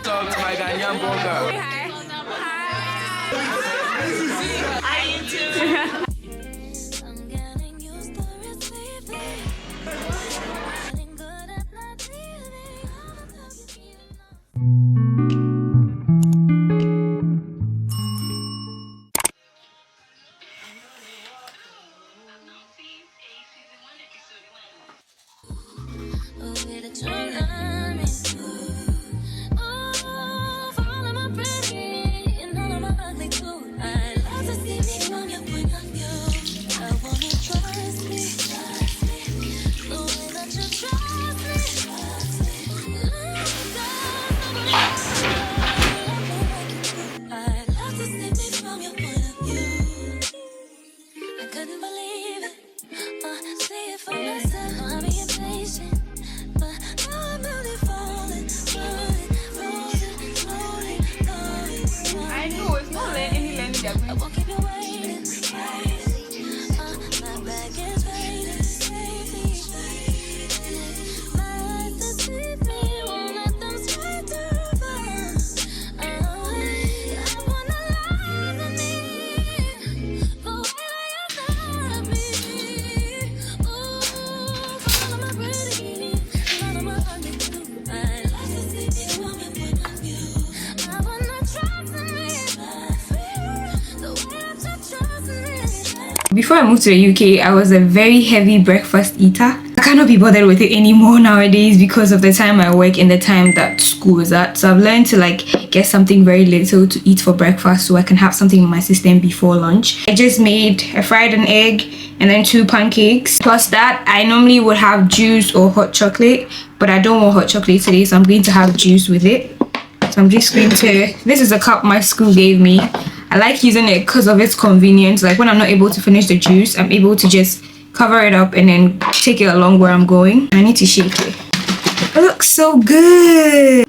Talk to my Ghanaian burger. Hi, YouTube. Before I moved to the UK, I was a very heavy breakfast eater. I cannot be bothered with it anymore nowadays because of the time I work and the time that school is at. So I've learned to like get something very little to eat for breakfast so I can have something in my system before lunch. I just made a fried an egg and then 2 pancakes. Plus that, I normally would have juice or hot chocolate, but I don't want hot chocolate today, so I'm going to have juice with it. So I'm just going to, this is a cup my school gave me. I like using it because of its convenience. Like when I'm not able to finish the juice, I'm able to just cover it up and then take it along where I'm going. I need to shake it. It looks so good.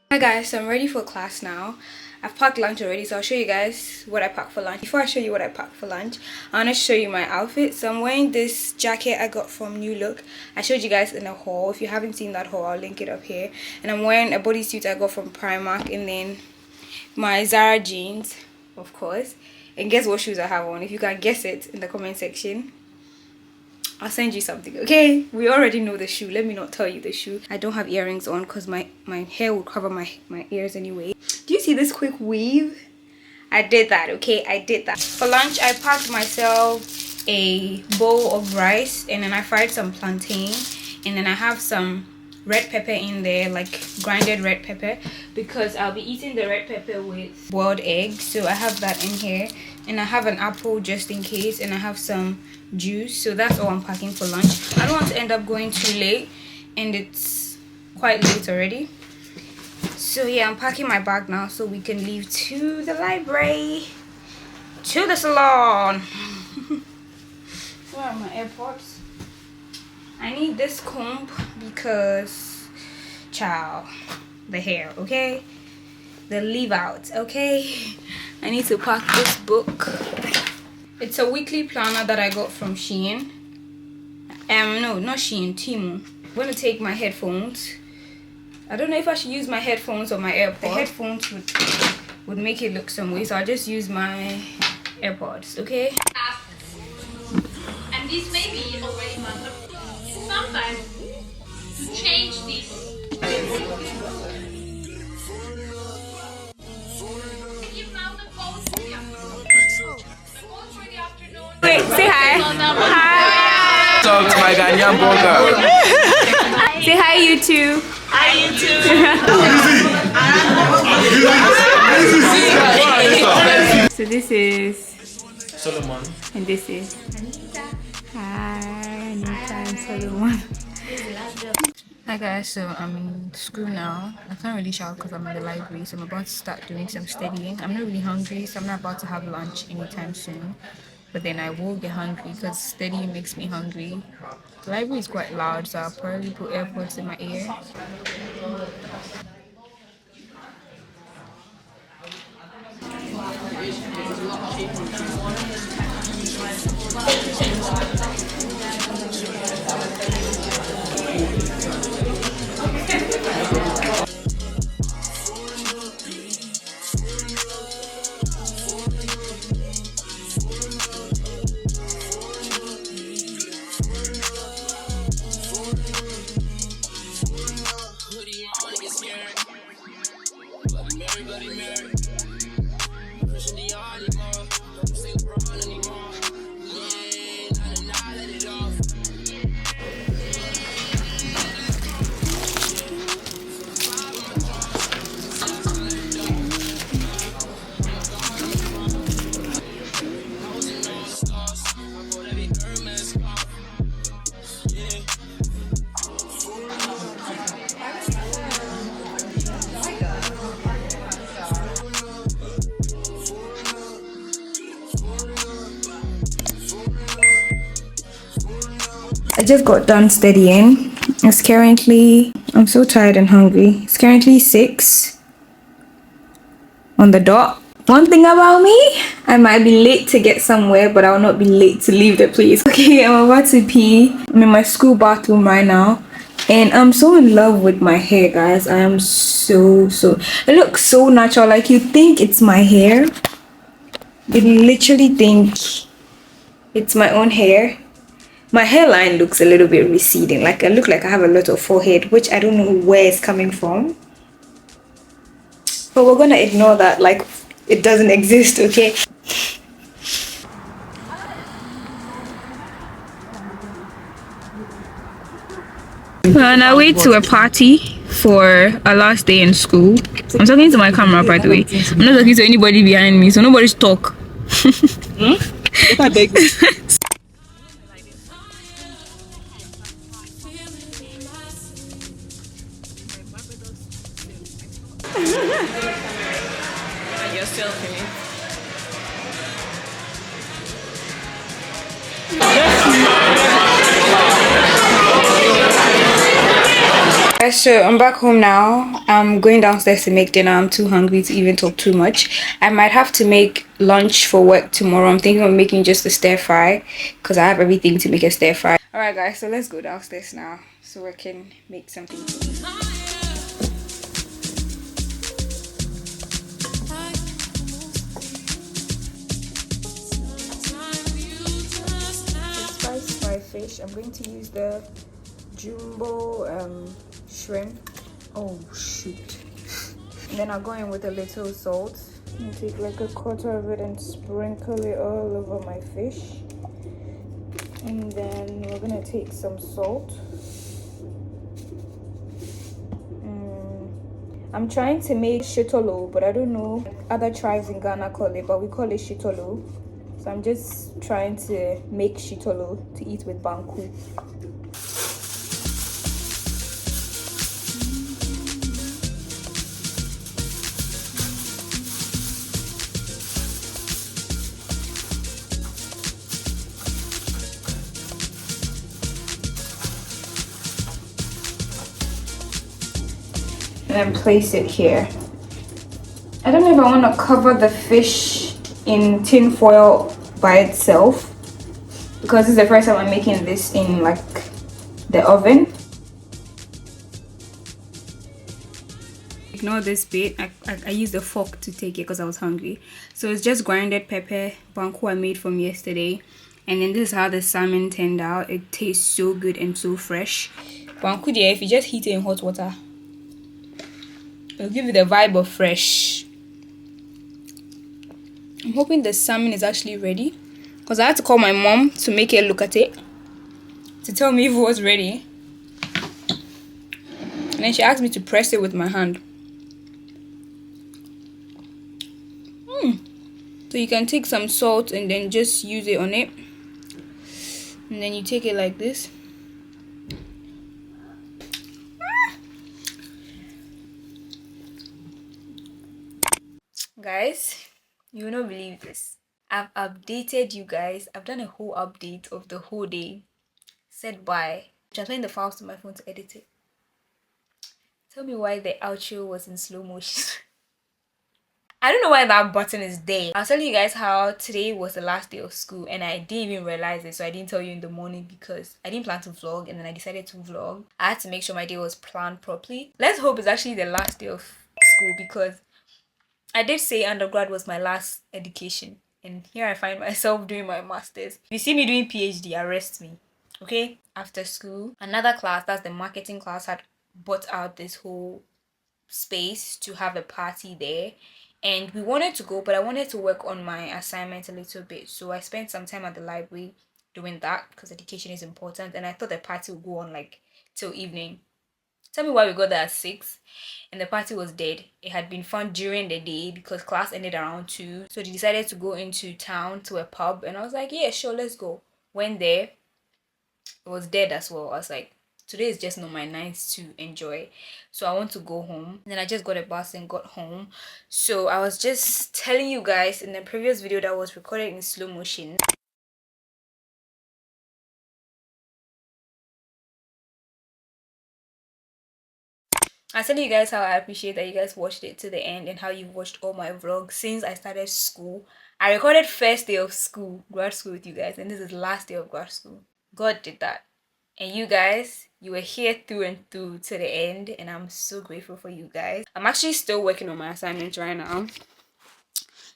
Hi guys, so I'm ready for class now. I've packed lunch already, so I'll show you guys what I packed for lunch. Before I show you what I packed for lunch, I want to show you my outfit. So I'm wearing this jacket I got from New Look. I showed you guys in a haul. If you haven't seen that haul, I'll link it up here. And I'm wearing a bodysuit I got from Primark, and then my Zara jeans, of course. And guess what shoes I have on? If you can guess it in the comment section, I'll send you something, okay? We already know the shoe. Let me not tell you the shoe. I don't have earrings on because my hair will cover my ears anyway. Do you see this quick weave? I did that, okay? I did that. For lunch, I packed myself a bowl of rice, and then I fried some plantain, and then I have some red pepper in there, like grinded red pepper, because I'll be eating the red pepper with boiled eggs. So I have that in here, and I have an apple just in case, and I have some juice. So that's all I'm packing for lunch. I don't want to end up going too late, and it's quite late already. So yeah, I'm packing my bag now so we can leave to the library, to the salon. Where are my AirPods? I need this comb because, child, the hair, okay? The leave out, okay? I need to pack this book. It's a weekly planner that I got from Shein. No, not Shein, Temu. I'm going to take my headphones. I don't know if I should use my headphones or my AirPods. The headphones would make it look some way, so I'll just use my AirPods, okay? And this may be already matter. Sometimes to change this. Give now the pose for the afternoon. The pose for the afternoon. Wait, say hi. Hi. Talk to my Ghanaian burger. Say hi, YouTube. Hi, YouTube. So this is Solomon. and this is hi, Anita and Solomon. Hi guys, so I'm in school now. I can't really shout because I'm in the library, so I'm about to start doing some studying. I'm not really hungry, so I'm not about to have lunch anytime soon. But then I will get hungry because studying makes me hungry. The library is quite loud, so I'll probably put AirPods in my ear. I just got done studying. It's currently, I'm so tired and hungry. It's currently 6 on the dot. One thing about me, I might be late to get somewhere, but I will not be late to leave the place. Okay, I'm about to pee. I'm in my school bathroom right now. And I'm so in love with my hair, guys. I am so, it looks so natural. Like you think it's my hair. You literally think it's my own hair. My hairline looks a little bit receding, like I look like I have a lot of forehead, which I don't know where it's coming from, but we're gonna ignore that like it doesn't exist. Okay, we're on our way to a party for our last day in school. I'm talking to my camera, by the way. I'm not talking to anybody behind me, so nobody's talk. You're still filming. So I'm back home now. I'm going downstairs to make dinner. I'm too hungry to even talk too much. I might have to make lunch for work tomorrow. I'm thinking of making just a stir fry because I have everything to make a stir fry. Alright guys, so let's go downstairs now so I can make something to eat. Spice my fish. I'm going to use the jumbo shrimp. Oh shoot. And then I'll go in with a little salt and take like a quarter of it and sprinkle it all over my fish. And then we're gonna take some salt. I'm trying to make shitolo, but I don't know other tribes in Ghana call it, but we call it shitolo. So I'm just trying to make shitolo to eat with banku. And place it here. I don't know if I want to cover the fish in tin foil by itself because this is the first time I'm making this in like the oven. Ignore this bit. I used a fork to take it because I was hungry. So it's just grinded pepper, banku I made from yesterday, and then this is how the salmon turned out. It tastes so good and so fresh. Banku there, if you just heat it in hot water, it'll give you the vibe of fresh. I'm hoping the salmon is actually ready because I had to call my mom to make her look at it to tell me if it was ready. And then she asked me to press it with my hand. So you can take some salt and then just use it on it. And then you take it like this. Guys, you will not believe this. I've updated you guys. I've done a whole update of the whole day. Said bye. Transferring the files to my phone to edit it. Tell me why the outro was in slow motion. I don't know why that button is there. I'll tell you guys how today was the last day of school and I didn't even realize it, so I didn't tell you in the morning because I didn't plan to vlog, and then I decided to vlog. I had to make sure my day was planned properly. Let's hope it's actually the last day of school, because I did say undergrad was my last education, and here I find myself doing my masters. If you see me doing PhD, arrest me. Okay? After school, another class, that's the marketing class, had bought out this whole space to have a party there, and we wanted to go, but I wanted to work on my assignment a little bit, so I spent some time at the library doing that because education is important, and I thought the party would go on like till evening. Tell me why we got there at 6 and the party was dead. It had been fun during the day because class ended around 2, so they decided to go into town to a pub, and I was like, yeah, sure, let's go. Went there, it was dead as well. I was like, today is just not my night to enjoy, so I want to go home. And then I just got a bus and got home. So I was just telling you guys in the previous video that was recorded in slow motion, I tell you guys how I appreciate that you guys watched it to the end and how you've watched all my vlogs since I started school. I recorded first day of school, grad school, with you guys, and this is last day of grad school. God did that. And you guys, you were here through and through to the end, and I'm so grateful for you guys. I'm actually still working on my assignment right now.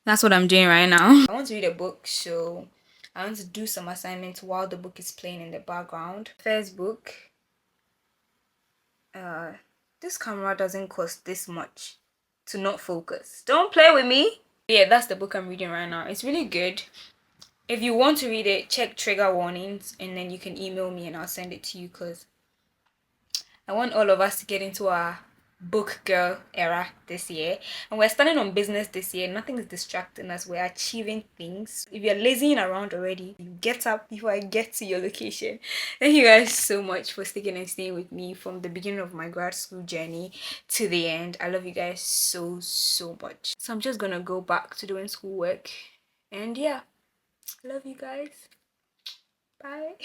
That's what I'm doing right now. I want to read a book, so I want to do some assignments while the book is playing in the background. First book. This camera doesn't cost this much to not focus. Don't play with me. Yeah, that's the book I'm reading right now. It's really good. If you want to read it, check trigger warnings and then you can email me and I'll send it to you, because I want all of us to get into our book girl era this year, and we're starting on business this year. Nothing is distracting us. We're achieving things. If you're lazying around already, you get up before I get to your location. Thank you guys so much for sticking and staying with me from the beginning of my grad school journey to the end. I love you guys so much. So I'm just gonna go back to doing schoolwork, and yeah, I love you guys. Bye.